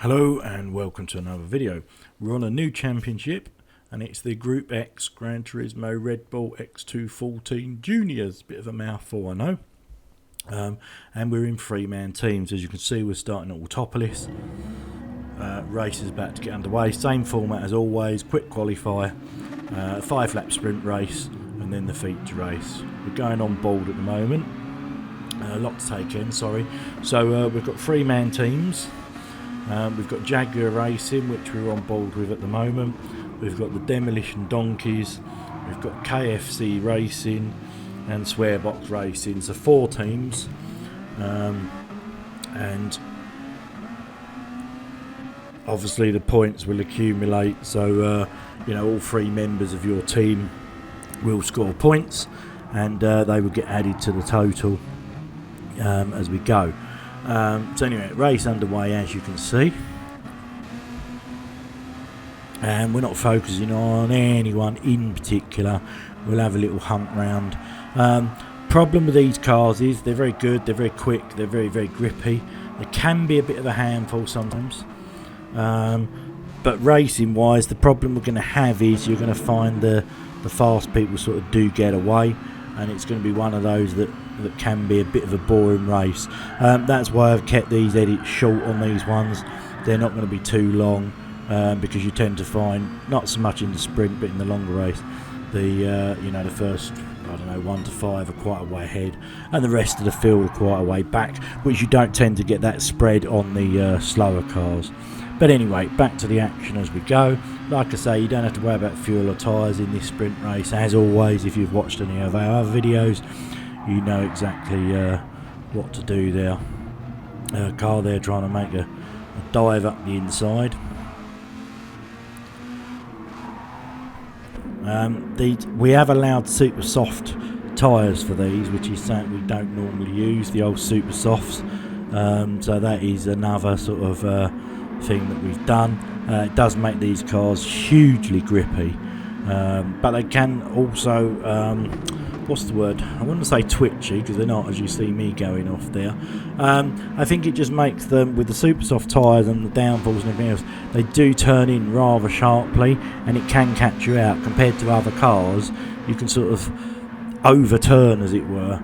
Hello and welcome to another video. We're on a new championship and it's the Group X Gran Turismo Red Bull X2014 Juniors. Bit of a mouthful, I know. And we're in three-man teams. As you can see, we're starting at Autopolis. Race is about to get underway. Same format as always, quick qualifier, 5-lap sprint race and then the feature race. We're going on board at the moment. A lot to take in, sorry. So we've got three-man teams. We've got Jaguar Racing, which we're on board with at the moment. We've got the Demolition Donkeys. We've got KFC Racing and Swearbox Racing. So 4 teams. And obviously the points will accumulate. So, all 3 members of your team will score points. And they will get added to the total as we go. So anyway, race underway as you can see, and we're not focusing on anyone in particular. We'll have a little hunt round. Problem with these cars is they're very good, they're very quick, they're very grippy. They can be a bit of a handful sometimes, but racing wise the problem we're going to have is you're going to find the fast people sort of do get away, and it's going to be one of those that can be a bit of a boring race. That's why I've kept these edits short on these ones. They're not going to be too long, because you tend to find, not so much in the sprint but in the longer race, the first 1 to 5 are quite a way ahead and the rest of the field are quite a way back, which you don't tend to get that spread on the slower cars. But anyway, back to the action as we go. Like I say, you don't have to worry about fuel or tyres in this sprint race. As always, if you've watched any of our other videos, you know exactly what to do there. Car there trying to make a dive up the inside. We have allowed super soft tyres for these, which is something we don't normally use, the old super softs. So that is another sort of thing that we've done. It does make these cars hugely grippy, but they can also what's the word? I wouldn't say twitchy, because they're not, as you see me going off there. I think it just makes them, with the super soft tyres and the downfalls and everything else, they do turn in rather sharply, and it can catch you out. Compared to other cars, you can sort of overturn, as it were.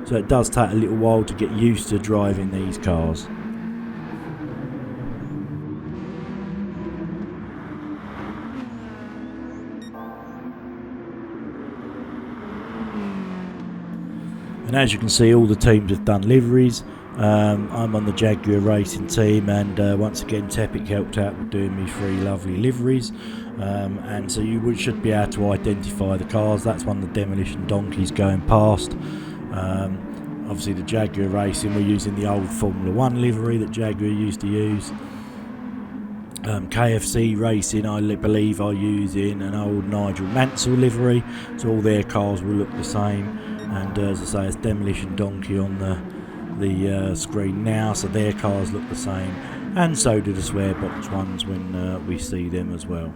So it does take a little while to get used to driving these cars. And as you can see, all the teams have done liveries. I'm on the Jaguar Racing team, and once again Tepic helped out with doing me 3 lovely liveries. And so you should be able to identify the cars. That's one of the Demolition Donkeys going past. Obviously the Jaguar Racing, we're using the old Formula 1 livery that Jaguar used to use. KFC Racing, I believe, are using an old Nigel Mansell livery, so all their cars will look the same. And as I say, it's Demolition Donkey on the screen now, so their cars look the same, and so do the Swearbox ones when we see them as well.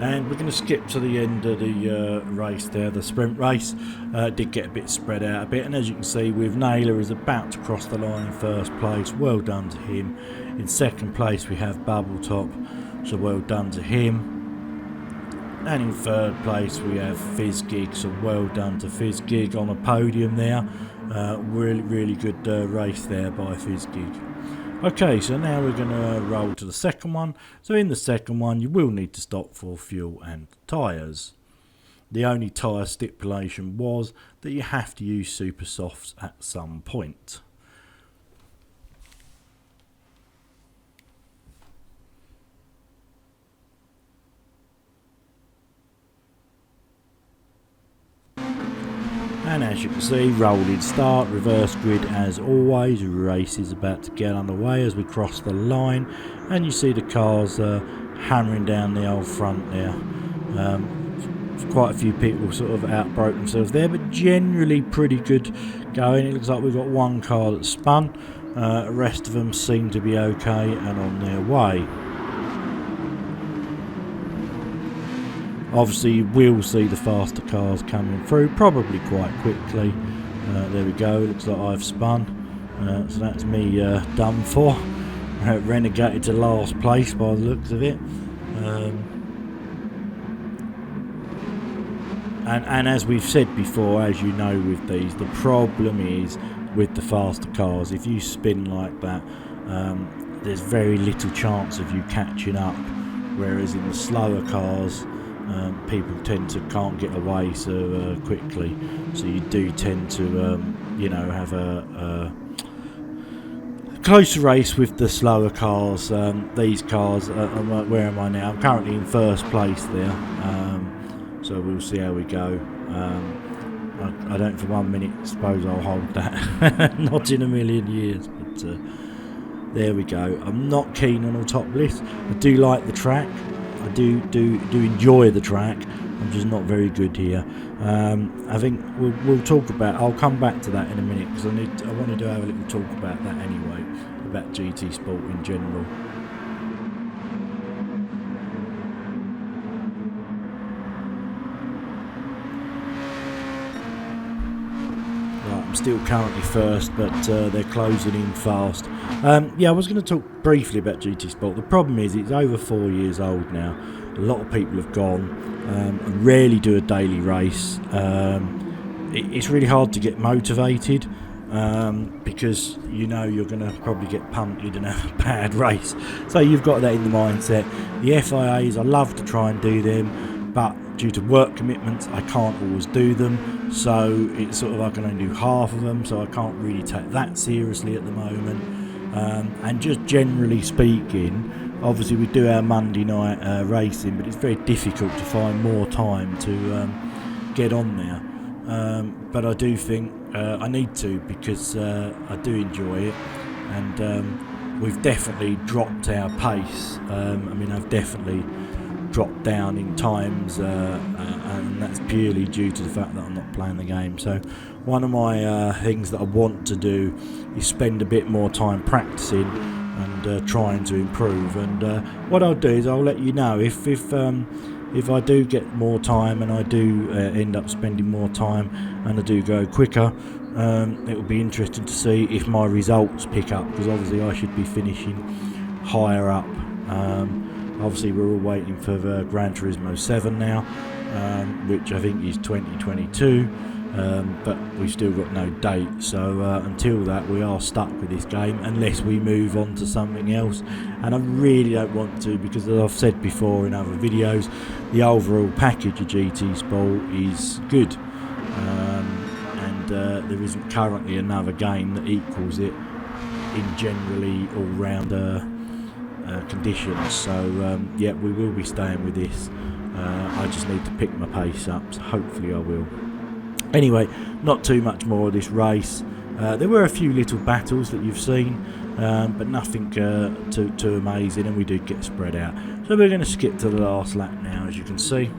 And we're going to skip to the end of the race there, the sprint race. Did get a bit spread out a bit, and as you can see, with Naylor is about to cross the line in first place. Well done to him. In second place we have Bubble Top, so well done to him. And in third place we have Fizz Gig, so well done to Fizz Gig on a podium there. Really good race there by Fizz Gig. Okay, so now we're going to roll to the second one. So in the second one you will need to stop for fuel and tyres. The only tyre stipulation was that you have to use super softs at some point. And as you can see, rolling start, reverse grid as always. Race is about to get underway as we cross the line, and you see the cars hammering down the old front there. quite a few people sort of outbroke themselves there, but generally pretty good going. It looks like we've got one car that's spun. The rest of them seem to be okay and on their way. Obviously you will see the faster cars coming through, probably quite quickly. There we go, looks like I've spun. So that's me done for. Renegated to last place by the looks of it. And as we've said before, as you know with these, the problem is with the faster cars, if you spin like that, there's very little chance of you catching up, whereas in the slower cars, people tend to can't get away so quickly, so you do tend to have a closer race with the slower cars. These cars, where am I now? I'm currently in first place there, so we'll see how we go. I don't for 1 minute suppose I'll hold that. Not in a million years, but there we go. I'm not keen on Autopolis. I do like the track, I do enjoy the track. I'm just not very good here. I think we'll talk about. I'll come back to that in a minute because I wanted to have a little talk about that anyway, about GT Sport in general. Right, I'm still currently first, but they're closing in fast. I was going to talk briefly about GT Sport. The problem is it's over 4 years old now. A lot of people have gone. Rarely do a daily race. It's really hard to get motivated because you know you're going to probably get punted and have a bad race. So you've got that in the mindset. The FIAs, I love to try and do them, but due to work commitments, I can't always do them. So it's sort of I can only do half of them, so I can't really take that seriously at the moment. And just generally speaking, obviously we do our Monday night racing, but it's very difficult to find more time to get on there. But I do think I need to, because I do enjoy it, and we've definitely dropped our pace. I've definitely dropped down in times, and that's purely due to the fact that I'm not playing the game. So one of my things that I want to do is spend a bit more time practicing and trying to improve. And what I'll do is I'll let you know if I do get more time and I do end up spending more time and I do go quicker. It will be interesting to see if my results pick up, because obviously I should be finishing higher up. Obviously we're all waiting for the Gran Turismo 7 now, which I think is 2022, but we've still got no date. So until that, we are stuck with this game unless we move on to something else, and I really don't want to, because as I've said before in other videos, the overall package of GT Sport is good, and there isn't currently another game that equals it in generally all-round conditions. So we will be staying with this. I just need to pick my pace up, so hopefully I will. Anyway, not too much more of this race. There were a few little battles that you've seen, but nothing too amazing, and we did get spread out. So we're going to skip to the last lap now, as you can see.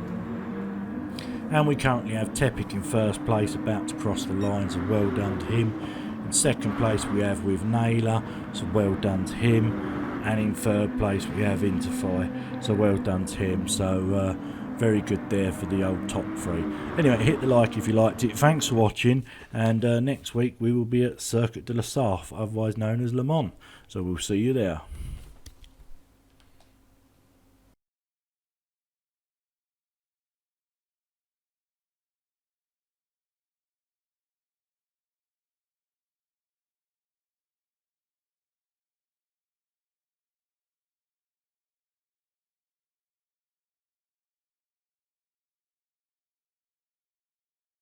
And we currently have Tepic in first place, about to cross the line, so well done to him. In second place we have with Naylor, so well done to him. And in third place we have Interfi, so well done to him. So very good there for the old top three. Anyway, hit the like if you liked it. Thanks for watching, and next week we will be at Circuit de la Sarthe, otherwise known as Le Mans, so we'll see you there.